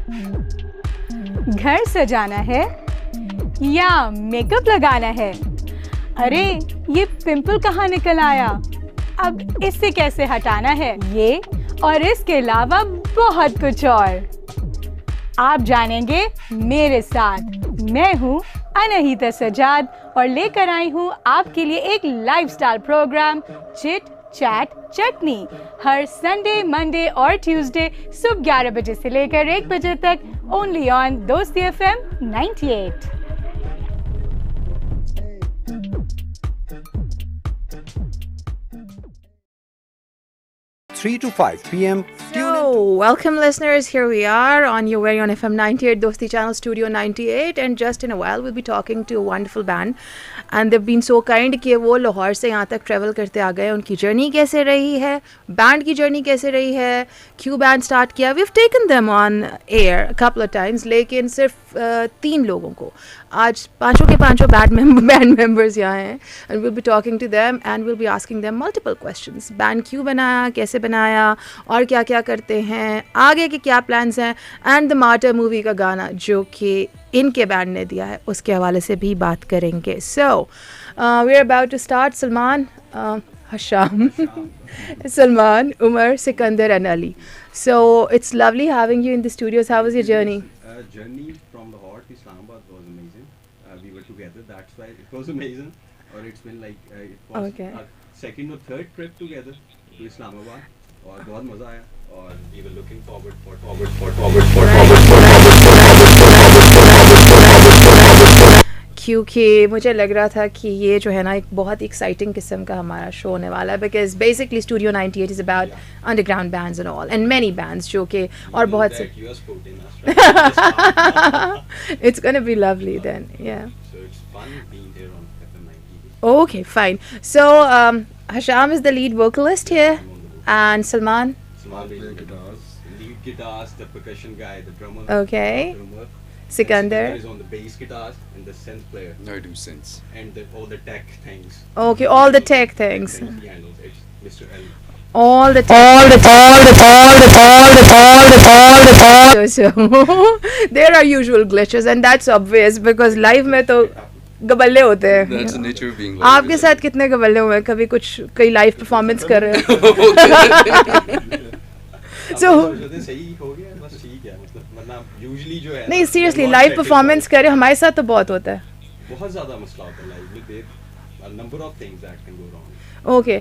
घर सजाना है या मेकअप लगाना है? अरे ये पिंपल कहाँ निकल आया? अब इससे कैसे हटाना है? ये और इसके अलावा बहुत कुछ और आप जानेंगे मेरे साथ। मैं हूँ अनहिता सजाद और लेकर आई हूँ आपके लिए एक लाइफस्टाइल प्रोग्राम चिट चैट चटनी हर संडे, मंडे और ट्यूसडे सुबह 11 बजे से लेकर 1 बजे तक ओनली ऑन दोस्ती FM 98। 3 to 5 p.m. So, welcome listeners. Here we are on your very own FM 98, Dosti Channel Studio 98, and just in a while we'll be talking to a wonderful band. And they've been so kind कि वो लाहौर से यहाँ तक travel करते आ गए. उनकी journey कैसे रही है, बैंड की जर्नी कैसे रही है, क्यों बैंड स्टार्ट किया. We've taken them on air a couple of times, लेकिन सिर्फ 3 लोगों को. आज पांचों के पांचों band members यहाँ हैं, and we'll be talking to them and we'll be asking them multiple questions. Band क्यों बनाया, कैसे बनाया और क्या क्या करते हैं, आगे के क्या प्लान्स हैं, एंड द मार्टर मूवी का गाना जो कि इनके बैंड ने दिया है उसके हवाले से भी बात करेंगे. So we are about to start. Salman, Hasham, Salman, Umar, Sikandar and Ali. So it's lovely having you in the studios. How was your journey? Journey from Lahore to Islamabad was amazing. We were together, that's why it was amazing. Or it's been like it was our second or third trip together to Islamabad. और बहुत मजा आया. और we were looking forward क्योंकि मुझे लग रहा था कि ये जो है ना एक बहुत एक्साइटिंग किस्म का हमारा शो होने वाला है. Because basically studio 98 is about underground bands and all and many bands जो कि और बहुत से. It's gonna be lovely then. Yeah okay fine. So Hasham is the lead vocalist here and Salman lead guitars, the percussion guy, the drummer. Okay. Sikandar is on the bass guitars and the synth player. I do synths. And all the tech things. Okay, all the tech things. He handles it. Mr. L. So there are usual glitches and that's obvious because live में तो गबल्ले होते हैं. That's the nature of being live. आपके साथ कितने गबल्ले हुए हैं? कभी कुछ कई लाइव परफॉर्मेंस कर रहे हैं? So सही हो गया बस ठीक है. मतलब वरना यूजुअली जो है नहीं सीरियसली लाइव परफॉर्मेंस करे हमारे साथ तो बहुत होता है. बहुत ज़्यादा मसला होता है लाइव में. There are number of things that can go wrong. Okay.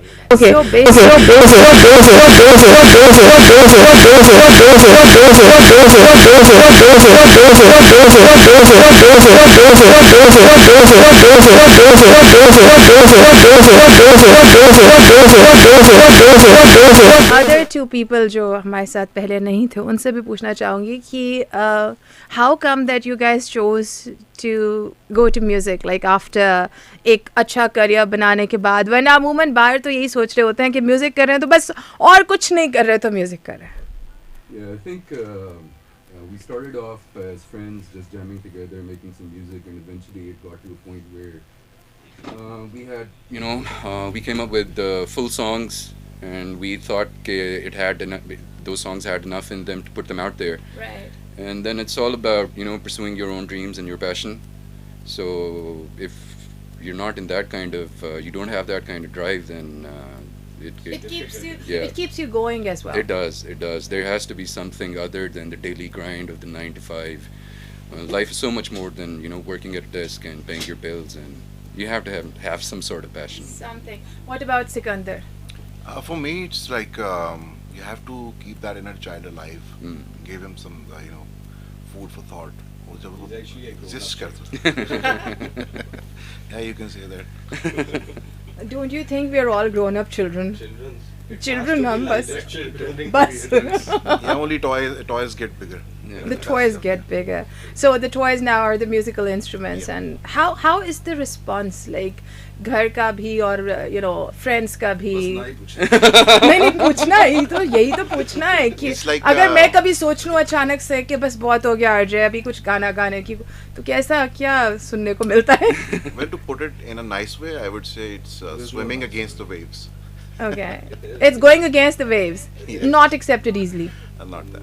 Other two people जो हमारे साथ पहले नहीं थे उनसे भी पूछना चाहूँगी कि how come that you guys chose to go to music like after एक अच्छा करियर बनाने के बाद. वरना अमूमन बाहर तो यही सोच रहे होते हैं कि म्यूजिक कर रहे हैं तो बस और कुछ नहीं कर रहे तो म्यूजिक कर रहे हैं. Yeah, I think we started off as friends, just jamming together, making some music, and eventually it got to a point where we had, we came up with full songs, and we thought it had enough, those songs had enough in them to put them out there. Right. And then it's all about pursuing your own dreams and your passion. So if you're not in that kind of you don't have that kind of drive, then it keeps you going as well. It does. There has to be something other than the daily grind of the 9 to 5. Life is so much more than working at a desk and paying your bills, and you have to have some sort of passion. Something. What about Sikandar? For me, it's like you have to keep that inner child alive. Give him some, food for thought. He's actually a Just yeah, you can say that. Don't you think we are all grown-up children? Children, हम Children. बस. Yeah, only toys get bigger. Yeah. The toys get bigger. So the toys now are the musical instruments. Yeah. And how is the response like? घर का भी और friends का भी. नहीं पूछना यही तो पूछना है कि like, अगर मैं कभी सोच लूं अचानक से कि बस बहुत हो गया अर्जय अभी कुछ गाना गाने की तो कैसा क्या सुनने को मिलता है? Well, to put it in a nice way, I would say it's swimming against the waves. Okay, it's going against the waves. Yeah. Not accepted easily. Not that.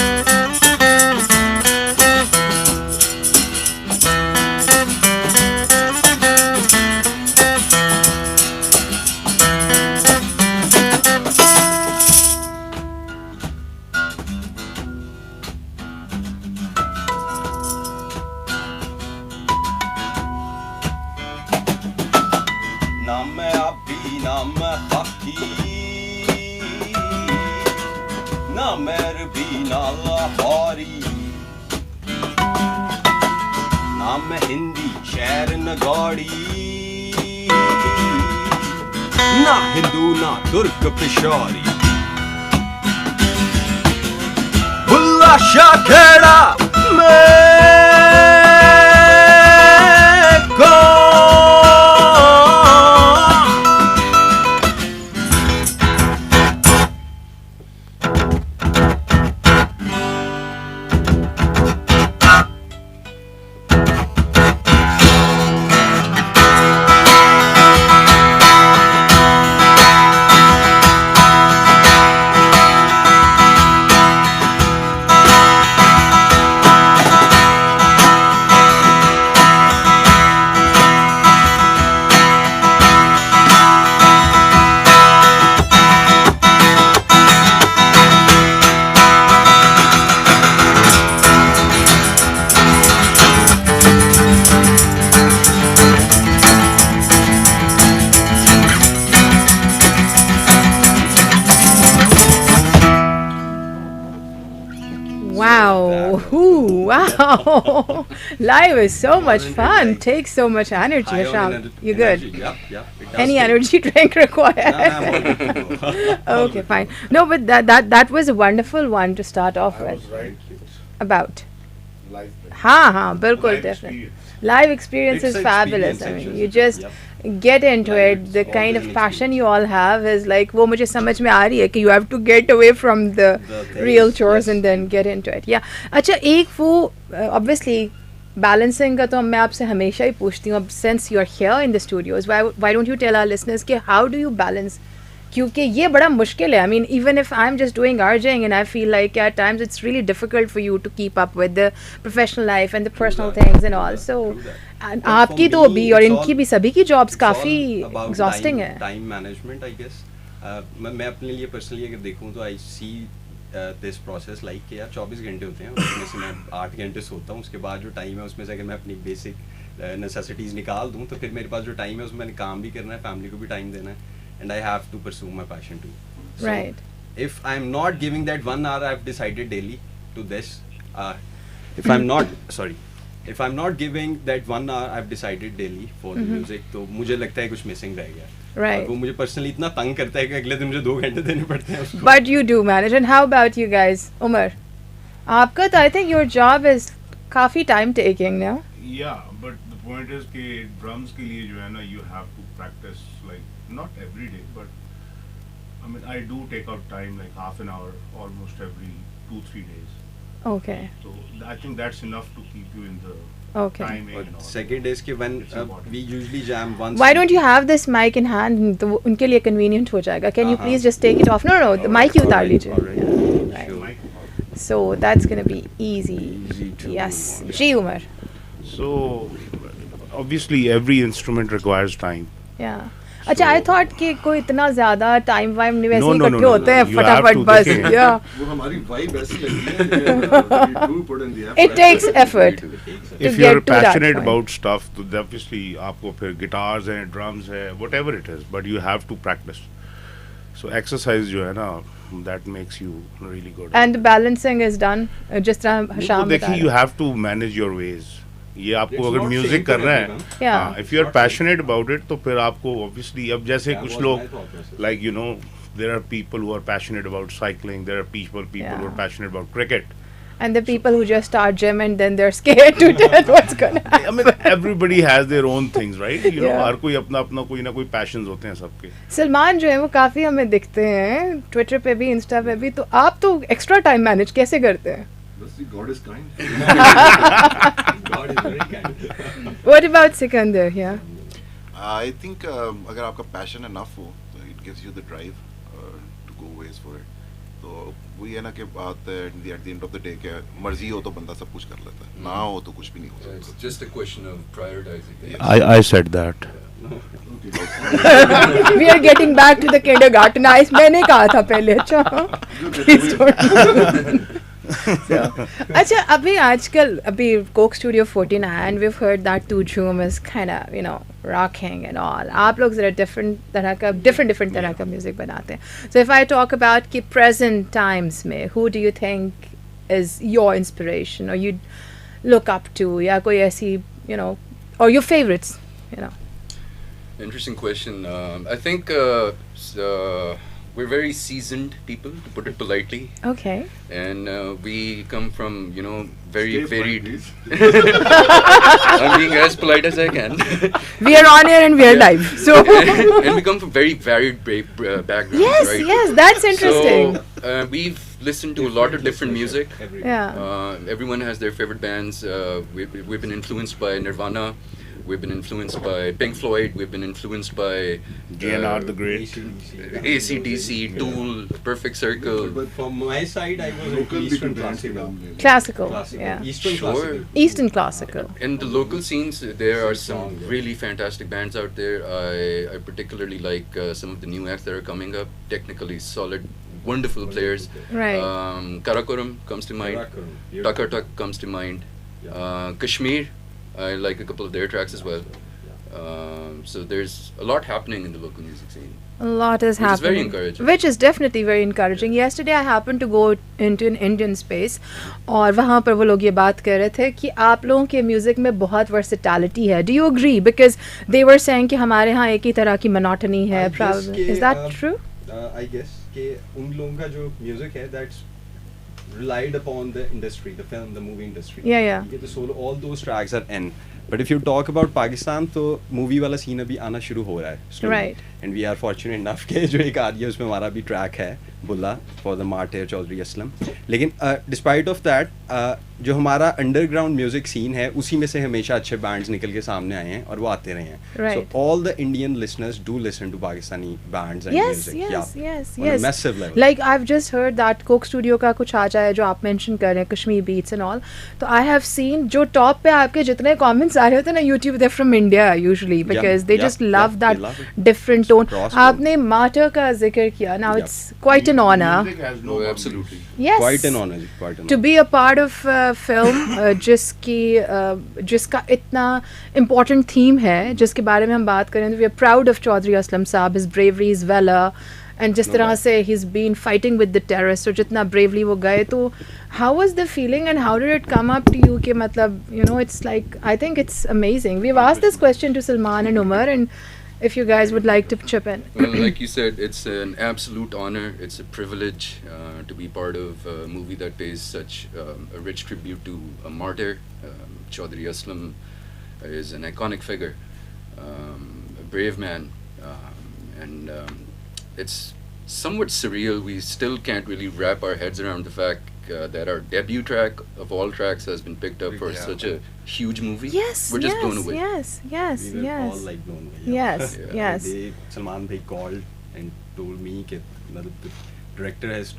मेर भी ना लाहौरी ना मैं हिंदी शहर नगौड़ी ना हिंदू ना तुर्क पिशौरी बुल्ला शाह खेड़ा मैं कौन Wow. Ooh, wow. Live is so much fun. Takes so much energy, High on Hisham. You good? Yep, it does Any take- energy drink required? I'm all good to go. Okay, fine. No, but that was a wonderful one to start off I was with. right. About. Life. हाँ, बिल्कुल Life definitely. experience. Live experience It's is a fabulous. I experience, mean, actually. you just Yep. get into Live, it. The it's kind always of an passion you all have is like वो मुझे समझ में आ रही है कि you have to get away from the things, real chores yes. and then get into it. Yeah. अच्छा एक वो obviously balancing का तो मैं आपसे हमेशा ही पूछती हूँ अब since you're here in the studios why don't you tell our listeners कि how do you balance क्योंकि ये बड़ा मुश्किल है I mean even if I'm just doing RJing and I feel like at times it's really difficult for you to keep up with the professional life and the personal things and all so and But आपकी for तो me, भी और it's इनकी all- भी सभी की jobs It's काफ़ी all about exhausting time, है time management I guess मैं अपने लिए पर्सनली अगर देखूँ तो I see this process like कि यार 24 घंटे होते हैं उसमें से मैं 8 घंटे सोता हूँ उसके बाद जो टाइम है उसमें से अगर मैं अपनी बेसिक नेसेसिटीज़ निकाल दूँ तो फिर मेरे पास जो टाइम है उसमें मैंने काम भी करना है फैमिली को भी टाइम देना है and I have to pursue my passion too. So Right. if I'm not giving that 1 hour I've decided daily to this, if I'm not giving that 1 hour I've decided daily for the music, तो मुझे लगता है कुछ missing रह गया. Right. और वो मुझे personally इतना तंग करता है कि अगले दिन मुझे 2 घंटे देने पड़ते हैं उसको. but you do manage and how about you guys Umar आपका तो I think your job is काफ़ी time taking now Yeah, but the point is कि drums के लिए जो है ना you have to practice like not every day but I mean I do take out time like half an hour almost every 2-3 days. okay So I think that's enough to keep you in the okay timing and all. Second is कि when It's important. we usually jam once. why don't you have this mic in hand तो वो उनके लिए convenient हो जाएगा can you Uh-huh. please just take it off no the mic ही उतार लीजिए Alright. Right. Sure. Mic. so that's gonna be easy to- yes ji Umar So obviously every instrument requires time. yeah अच्छा I thought कि कोई इतना ज्यादा time वाइम नहीं वैसे No, ही no, no, इकट्ठे no, होते no. हैं You have फटाफट to बस देखिए। या वो हमारी vibe ऐसी लगती है कि we do put in the effort. it takes effort If get you're to that passionate point. about stuff तो obviously आपको फिर guitars हैं drums है whatever it is but you have to practice. So exercise जो है ना that makes you really good. and the balancing is done जिस तरह तो शाम बता देखिए you have to manage your ways. ये आपको It's अगर not म्यूजिक same for करना है everyone. Yeah. If you are passionate about it तो फिर आपको ऑब्वियसली अब जैसे That कुछ was लोग my thought process. Like you know there are people who are passionate about cycling there are people who Yeah. Are passionate about cricket and the people who just start gym and then they're scared to death what's gonna happen I mean everybody has their own things right you know Yeah. हर कोई अपना अपना कोई ना कोई patience होते हैं सबके सलमान जो है वो काफी हमें दिखते हैं ट्विटर पे भी इंस्टा पे भी तो आप तो एक्स्ट्रा टाइम मैनेज कैसे करते हैं Let's see, God is kind. God is very kind. what about Sikandar yeah I think अगर आपका passion enough हो तो it gives you the drive to go ways for it. तो वही है ना कि बात at the end of the day क्या मर्जी हो तो बंदा सब कुछ कर लेता है ना हो तो कुछ भी नहीं हो It's सकता. just a question of prioritizing. Yes. I said that we are getting back to the kindergarten eyes मैंने कहा था पहले अच्छा Please don't. So, अच्छा अभी आजकल अभी Coke studio 14 and we've heard that Tujhum is kind of you know rocking and all. आप लोग ज़रा different तरह का music बनाते हैं. So if I talk about कि present times में, who do you think is your inspiration or you look up to, या कोई ऐसी, you know, or your favorites, you know? Interesting question. I think we're very seasoned people, to put it politely. Okay. And we come from, you know, very Stay varied. polite, I'm being as polite as I can. We are on air and we are live. So And we come from very varied backgrounds, yes, right? yes, that's interesting. So we've listened to a lot of different music. Yeah. Everyone has their favorite bands. We've been influenced by Nirvana. We've been influenced by Pink Floyd. We've been influenced by DNR the Great. AC/DC, Tool, Perfect Circle. But from my side, I was local into Eastern भी classical. Classical, yeah. Eastern Sure. classical. Eastern classical. In the local scenes, there are some Song, yeah. really fantastic bands out there. I particularly like some of the new acts that are coming up. Technically solid, wonderful players. Right. Karakoram comes to mind. Takar Tak comes to mind. Kashmir, I like a couple of their tracks as well. So there's a lot happening in the local music scene. A lot is Which is very happening. encouraging. Which is definitely very encouraging. Yesterday I happened to go into an Indian space और वहाँ पर वो लोग ये बात कर रहे थे कि आप लोगों के म्यूज़िक में बहुत वर्सिटैलिटी है. Do you agree? Because they were saying कि हमारे यहाँ एक ही तरह की monotony है. Is that true? I guess कि उन लोगों का जो music है, that's relied upon the industry, the film, the movie industry. Yeah, yeah. ठीक है, तो solo all those tracks are in. But if you talk about Pakistan, तो movie वाला scene अभी आना शुरू हो रहा है. slowly. Right. And we are fortunate enough कि जो एक आदि है उसमें हमारा भी track है बुल्ला for the martyr Chaudhary Aslam. लेकिन despite of that, जो हमारा underground music scene है उसी में से हमेशा अच्छे bands निकल के सामने आए हैं और वो आते रहे हैं. Right. So all the Indian listeners do listen to Pakistani bands and Yes, music. yes, yeah. yes, On yes. a massive level. Like I've just heard that Coke Studio का कुछ आ जाए जो आप mention कर रहे हैं, Kashmir beats and all. तो I have seen जो top पे आपके जितने comments आ रहे होते हैं ना YouTube, they're from India usually because they yeah, just love yeah, that they love it. different tone. Cross आपने martyr का जिक्र किया. Now Yeah. it's quite an honor. Music has no Oh, boundaries. absolutely. Yes. Quite an honor, quite an To honor. be a part of जिसका इतना important theme है जिसके बारे में हम बात करें तो we are proud of Chaudhary Aslam साहब, his bravery, his valor and जिस तरह से he's been fighting with the terrorists और जितना bravely वो गए तो how was the feeling and how did it come up to you कि मतलब you know it's like I think it's amazing. We've asked this question to Salman and Umar and if you guys would like to chip in. Well, like you said, it's an absolute honor. It's a privilege to be part of a movie that pays such a rich tribute to a martyr. Chaudhry Aslam is an iconic figure, a brave man, and it's somewhat surreal. We still can't really wrap our heads around the fact that our debut track of all tracks has been picked up for Yeah. such a huge movie. Yes, We're just yes, blown away. yes, yes, We were yes. all like blown away. Yes, Yeah. yes. Salman bhai called and told me कि मतलब the director has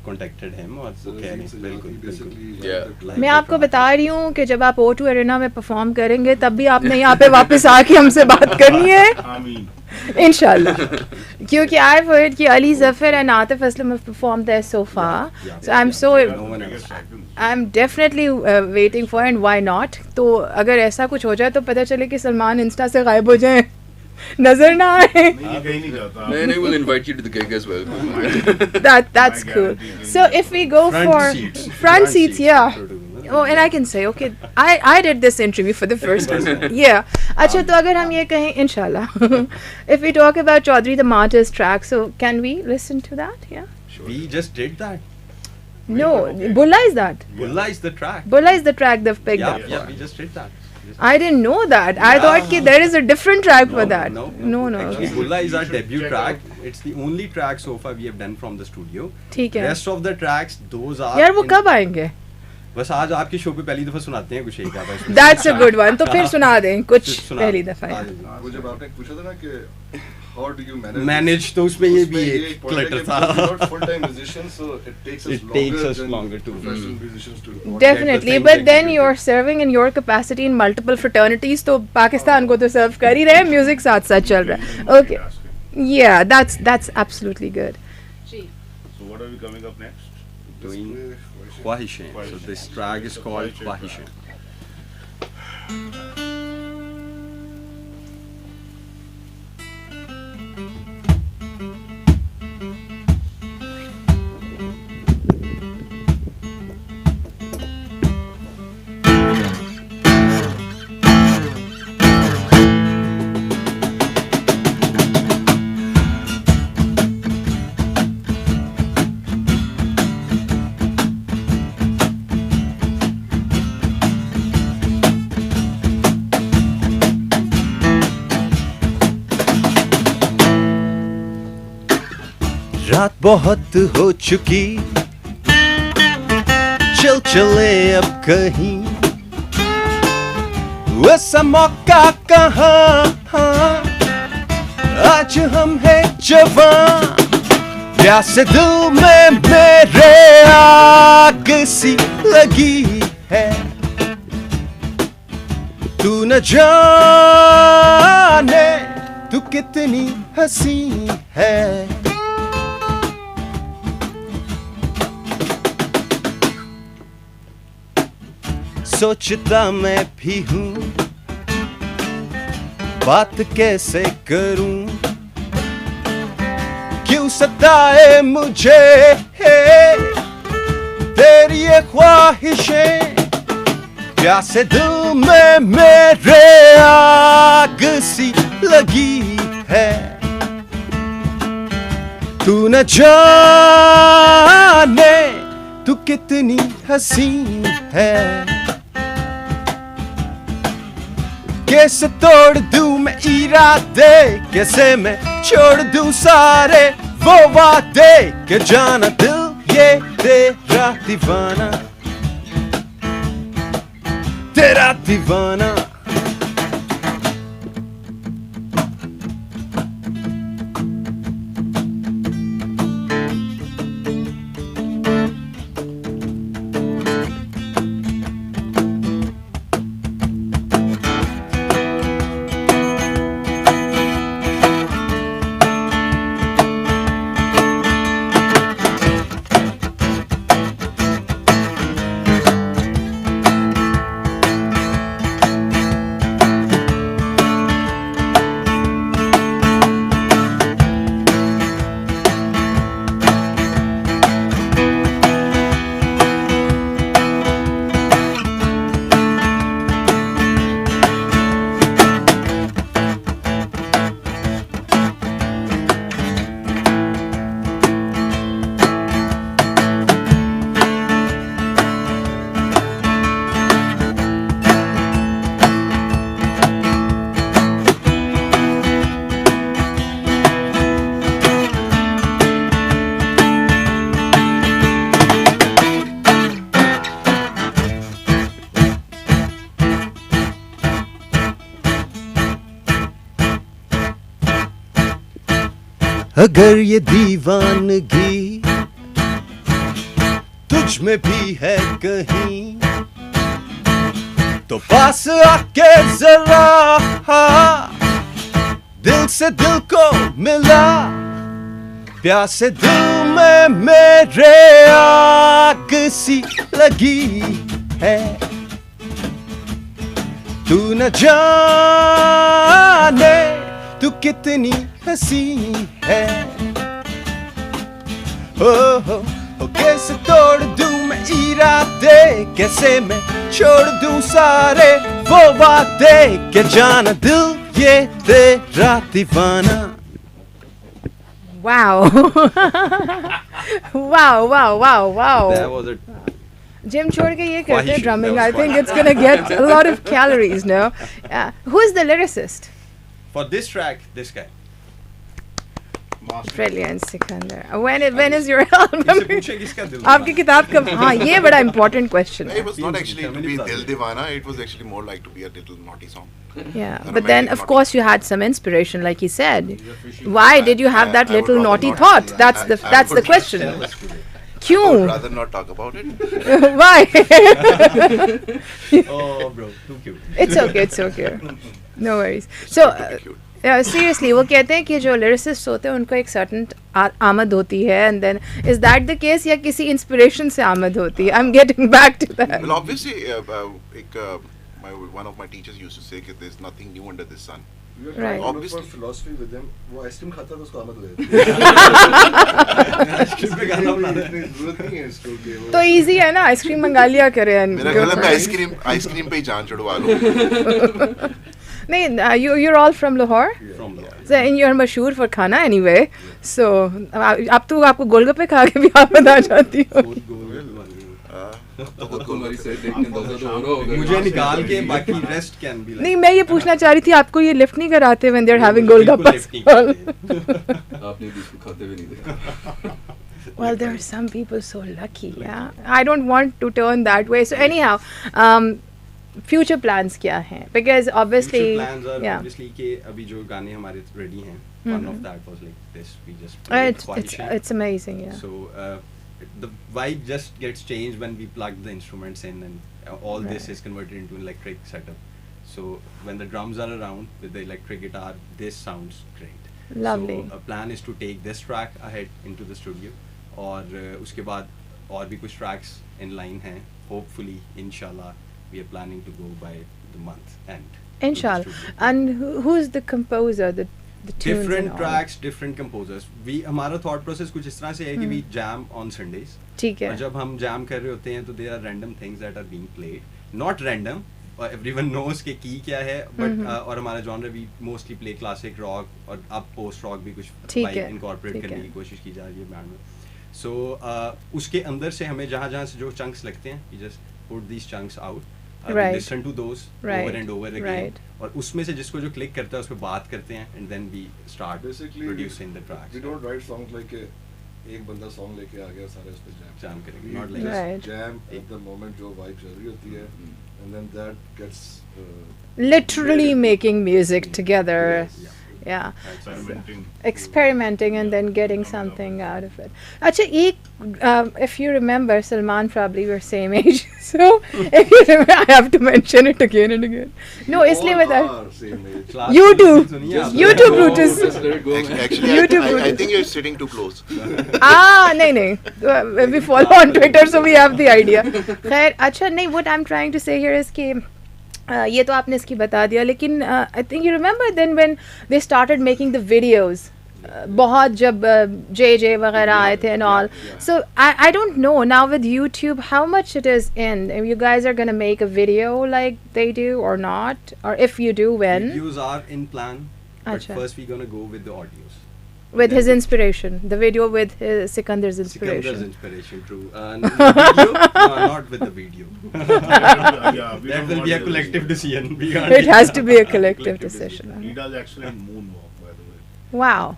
contacted him और वो कह रहे हैं बिल्कुल बिल्कुल. Yeah. मैं आपको बता रही हूँ कि जब आप O2 अरेना में परफॉर्म करेंगे तब भी आपने यहाँ पे वापस आके हमसे बात करनी है Amin. इंशाल्लाह क्योंकि I've heard कि Ali Zafar and Atif Aslam have performed there so far so No one else. I'm definitely waiting for and why not तो अगर ऐसा कुछ हो जाए तो पता चले कि सलमान इंस्टा से गायब हो जाए नजर ना आए नहीं कहीं नहीं जाता. And I will invite you to the gig as well. that's I cool guarantee so if we go Front for seats. front seats yeah to do, Oh, and I can say, okay, I did this interview for the first time. Yeah. अच्छा तो अगर हम ये कहें इंशाल्लाह if we talk about Chaudhry the Martyr's track so can we listen to that yeah We just did that. no Bulla is that Bulla is the track. Bulla is the track they've picked Yeah, up yeah, we just did that. I didn't know that I thought कि there is a different track for that no Actually, Bulla is our debut track. It's the only track so far we have done from the studio. ठीक है Rest of the tracks, those are. यार वो in- कब आएंगे बस आज आपके show पे पहली दफा सुनाते हैं कुछ एक आधा इसमें. That's a good one तो फिर सुना दें कुछ सुना- पहली दफा हाँ, वो जब आपने पूछा था ना कि how do you manage Manage तो उसमें ये भी एक clutter था. not full time musicians so it takes us It takes us than longer to- professional musicians to Definitely, things but then executed. you're serving in your capacity in multiple fraternities तो पाकिस्तान को तो सर्व कर ही रहे हैं music साथ साथ चल रहा है okay yeah that's absolutely good So what are we coming up next? doing Khwahishain. So this track is called Khwahishain. बात बहुत हो चुकी, चल चले अब कहीं, वैसा मौका कहाँ, आज हम हैं जवान, प्यासे दिल में मेरे आग सी लगी है, तू न जाने तू कितनी हंसी है। सोचता मैं भी हूँ बात कैसे करूं, क्यों सताए मुझे तेरी ये ख्वाहिशें, प्यासे दिल में मेरे आग सी लगी है, तू न जाने तू कितनी हंसी है। कैसे तोड़ दूं मैं इरादे, कैसे मैं छोड़ दूं सारे वो वादे, के जाना दिल ये तेरा दीवाना, तेरा दीवाना। अगर ये दीवानगी तुझ में भी है कहीं, तो पास आके जरा दिल से दिल को मिला, प्यासे दिल में मेरे आग सी लगी है, तू न जाने तू कितनी हंसी है। हो कैसे तोड़ दूं मैं इरादे, कैसे मैं छोड़ दूं सारे वो वादे, के जाना दिल ये तेरा दीवाना। Wow. Wow, wow, wow, wow. That was it. Jim छोड़ के ये करते ख्वाहिश, drumming. that I was think ख्वाहिश. it's gonna get a lot of calories, no? Who is the lyricist? For this track, this guy. Brilliant, Sikandar. When is your album? इससे पूछे किसका दिल आपकी किताब कब? हाँ, ये बड़ा important question है. It was not actually to be Dil Divana, it was actually more like to be a little naughty song. Yeah, A but then romantic of naughty. course you had some inspiration, like he said. Why did you have that I would little rather naughty not- thought? That's I- the I that's the would- question. I would क्यों? rather not talk about it. Why? Oh bro, too cute. It's okay. No worries. So. Seriously, वो कहते हैं कि जो lyricists होते हैं उनको एक certain आमद होती है, and then is that the case या किसी inspiration से आमद होती है? I'm getting back to that. Well, obviously, one of my teachers used to say that there's nothing new under the sun. Right. Obviously, philosophy with him. वो ice cream खाता तो उसको आमद हो जाती है। तो easy है ना, आइसक्रीम मंगा लिया करें. मेरा ख्याल है मैं आइसक्रीम पे ही जान चढ़वा लूँ. नहीं, you're all from Lahore. From the So, and you're मशहूर for खाना anyway. So अब तो आपको गोलगप्पे खा के भी आमद आ जाती हो. तो खुद को तुम्हारी सेट देख के अंदाजा तो हो रहा होगा मुझे निकाल के बाकी रेस्ट कैन बी नहीं, मैं ये पूछना चाह रही थी, आपको ये लिफ्ट नहीं कराते when they're having golgappas? आपने भी इसको खाते हुए नहीं देखा Well, there are some people so lucky. Yeah, I don't want to turn that way. So anyhow, future plans क्या हैं? Because obviously, plans are yeah. obviously कि अभी जो गाने हमारे रेडी हैं, one of that was like this. We just played It's amazing. Yeah. So the vibe just gets changed when we plug the instruments in, and all this is converted into an electric setup. So when the drums are around with the electric guitar, this sounds great. Lovely. So a plan is to take this track ahead into the studio, और उसके बाद और भी कुछ tracks in line हैं. Hopefully, inshallah, we are planning to go by the month end. Inshallah. And who's the composer? The tunes Different and all? tracks, different composers. We हमारा thought process कुछ इस तरह से है कि we jam on Sundays. ठीक है. और जब हम jam कर रहे होते हैं तो there are random things that are being played. Not random. Everyone knows कि की क्या है, but और हमारा genre we mostly play classic rock और अब post rock भी कुछ incorporate करने की कोशिश की जा रही है बैंड में. So उसके अंदर से हमें जहाँ से जो chunks लगते हैं, we just put these chunks out. We listen to those over and over again. और उसमें से जिसको जो click करता है उस पर बात करते हैं, and then we start producing the tracks. We don't write songs like एक बंदा song लेके आ गया सारे उस पे jam करेंगे. Not like just jam at the moment जो vibe चल रही होती है, and then that gets literally making music together. Yeah. Experimenting and then getting something out of it. Acha, if you remember, Salman, probably we're same age. So if you remember, I have to mention it again and again. No, इसलिए बता. You too. You too, Brutus. Actually, I think you're sitting too close. नहीं. We follow on Twitter, so we have the idea. खैर, अच्छा नहीं. What I'm trying to say here is कि ये तो आपने इसकी बता दिया, लेकिन I think you remember then when they started making the videos, बहुत जब जे वगैरह आए थे and all. So I don't know now with YouTube how much it is in, you guys are gonna make a video like they do or not, or if you do when? Videos are in plan, but first we're gonna go with the audios. With his inspiration, the video with Sikandar's inspiration. Sikandar's inspiration, true. The video, no, not with the video. That will be a collective decision. It has to be a collective decision. He does excellent moonwalk, by the way. Wow.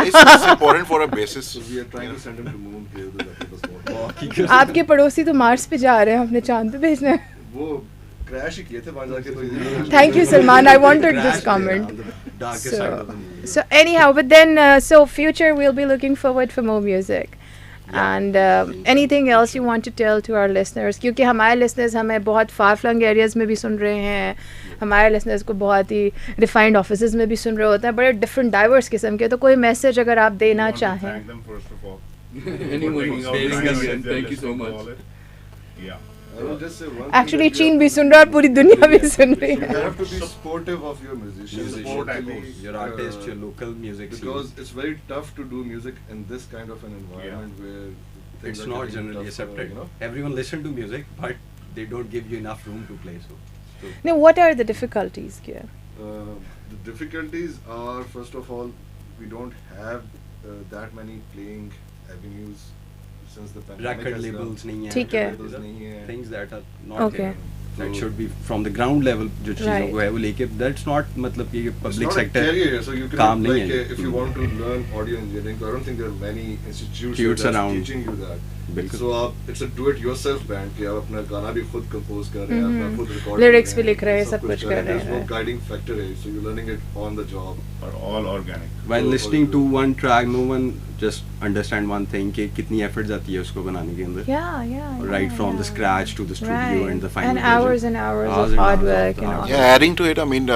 It's important for a basis. So we are trying to send him to moon के उधर जाके बस बहुत. आपके पड़ोसी तो Mars पे जा रहे हैं, अपने चांद पे भेजना है. वो क्रैश ही किए थे वहाँ जाके तो. Thank you, Salman. I wanted this comment. So anyhow, but then so future we'll be looking forward for more music. And anything else you want to tell to our listeners? क्योंकि हमारे listeners हमें बहुत far flung areas में भी सुन रहे हैं, हमारे listeners को बहुत ही refined offices में भी सुन रहे होते हैं, बड़े different diverse किस्म के. तो कोई message अगर आप देना चाहें? Thank them first of all. Anyone who's paying us, thank you so much. Yeah. I will just say one Actually, thing चीन भी सुन रहा है और पूरी दुनिया भी सुन रही you है. have to be supportive of your musicians, your artist, your local music scene. because it's very tough to do music in this kind of an environment where things It's are not getting generally tougher, accepted. you know. Everyone listen to music, but they don't give you enough room to play. So Now, what are the difficulties here? The difficulties are, first of all, we don't have that many playing avenues since the pandemic record has labels come. नहीं है. ठीक है. Labels नहीं है. Things that are not Okay. there. That should be from the ground level. जो चीज़ों को है वो लेके, that's not मतलब कि It's public not sector a career, so you can काम नहीं like है. if you want to learn audio engineering, I don't think there are many institutes Institutes that's around. teaching you that. बिल्कुल. So it's a do-it-yourself band कि आप अपना गाना भी खुद compose कर रहे हैं, अपना खुद record Lyrics कर भी लिख रहे हैं, सब कुछ कर रहे There's no हैं. guiding factor है, so you're learning it on the job. Are all organic. While listening to one track, no one just understand one thing कि कितनी effort जाती है उसको बनाने के अंदर. Yeah. Right from the scratch to the studio Right. and the final And version. hours and hours Hours of and hard hours work of and hard all. Yeah, adding to it, I mean,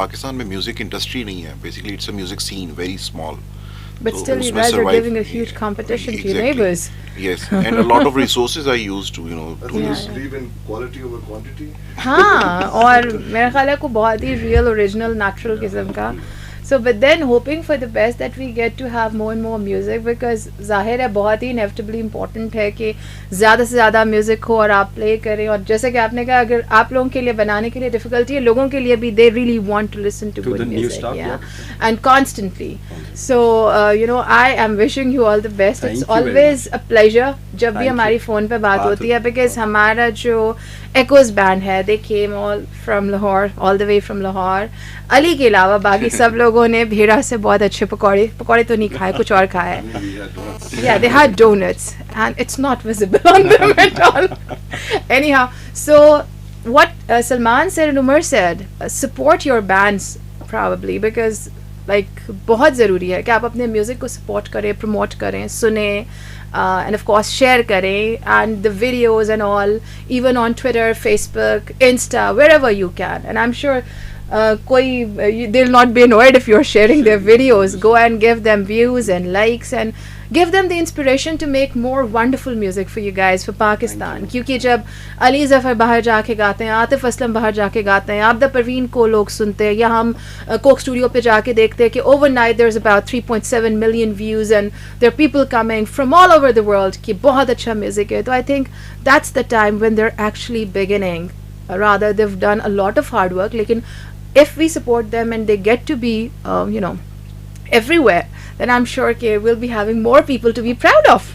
Pakistan में music industry नहीं है. Basically, it's a music scene, very small. But So still, you उसमें guys are survive- giving a huge competition to your Exactly. neighbors. Yes, and a lot of resources are used to, I do think you this. believe in quality over quantity. हाँ, और मेरा ख्याल है को बहुत ही real, original, natural किस्म का. So but then hoping for the best that we get to have more and more music, because ज़ाहिर है बहुत ही inevitably important है कि ज़्यादा से ज़्यादा म्यूज़िक हो और आप प्ले करें. और जैसे कि आपने कहा, अगर आप लोगों के लिए बनाने के लिए डिफ़िकल्टी है, लोगों के लिए भी they really want to listen to good music, and constantly. So you know, I am wishing you all the best. It's always a pleasure जब भी हमारी फ़ोन पे बात होती है, because हमारा जो Echoes band है, they came all from Lahore, all the way from Lahore. Ali के अलावा बाकी सब लोगों ने भेड़ा से बहुत अच्छे पकौड़े तो नहीं खाए, कुछ और खाए. Yeah, they had donuts and it's not visible on them at all. Anyhow, so what Salman said and Umar said, support your bands probably, because like बहुत ज़रूरी है कि आप अपने म्यूज़िक को सपोर्ट करें, प्रमोट करें, सुने, and of course share करें, and the videos and all, even on Twitter, Facebook, Insta, wherever you can. And I'm sure they'll not be annoyed if you're sharing their videos. Go and give them views and likes and give them the inspiration to make more wonderful music for you guys, for Pakistan. क्योंकि जब अली ज़फ़र बाहर जाके गाते हैं, आतिफ असलम बाहर जाके गाते हैं, आबदा परवीन को लोग सुनते हैं, या हम कोक स्टूडियो पे जाके देखते हैं कि overnight there's about 3.7 million views and there are people coming from all over the world कि बहुत अच्छा music है. तो I think that's the time when they're actually beginning. Rather, they've done a lot of hard work. लेकिन if we support them and they get to be you know, everywhere, then I'm sure कि we'll be having more people to be proud of.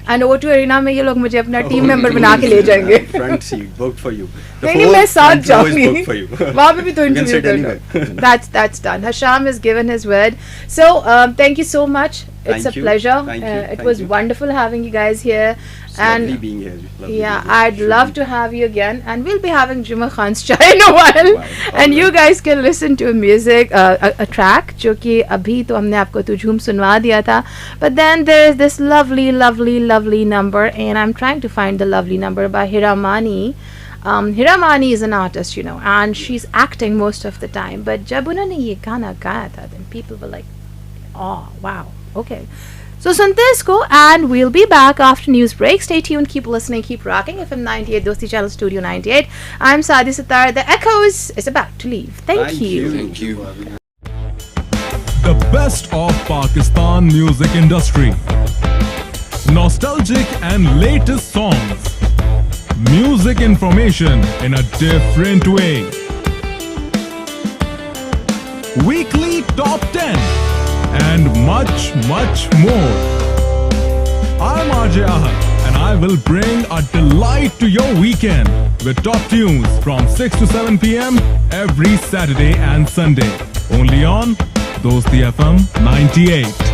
And over to arena में ये लोग मुझे अपना team member बना के ले जाएंगे. Front seat booked for you. नहीं मैं साथ जाऊँगी. वहाँ पे भी तो interview करना. That's done. Hasham has given his word. So thank you so much. It's a pleasure. It was wonderful having you guys here. And lovely being here. Yeah, I'd love to have you again, and we'll be having Juma Khan's chai in a while. And you guys can listen to music, a track जो कि अभी तो हमने आपको तुझूम सुनवा दिया था, but then there's this lovely number, and I'm trying to find the lovely number by Hiramani. Hiramani is an artist, you know, and she's acting most of the time, but जब उन्होंने ये गाना गाया था, then people were like, oh wow, okay. So सुनते हैं इसको, and we'll be back after news break. Stay tuned, keep listening, keep rocking. FM 98, Dosti Channel Studio 98. I'm Sadia Sattar. The Echoes is about to leave. Thank you. Thank you. The best of Pakistan music industry. Nostalgic and latest songs. Music information in a different way. Weekly top 10. And much more. I'm RJ Ahad, and I will bring a delight to your weekend with top tunes from 6 to 7 p.m. every Saturday and Sunday. Only on Dosti FM 98.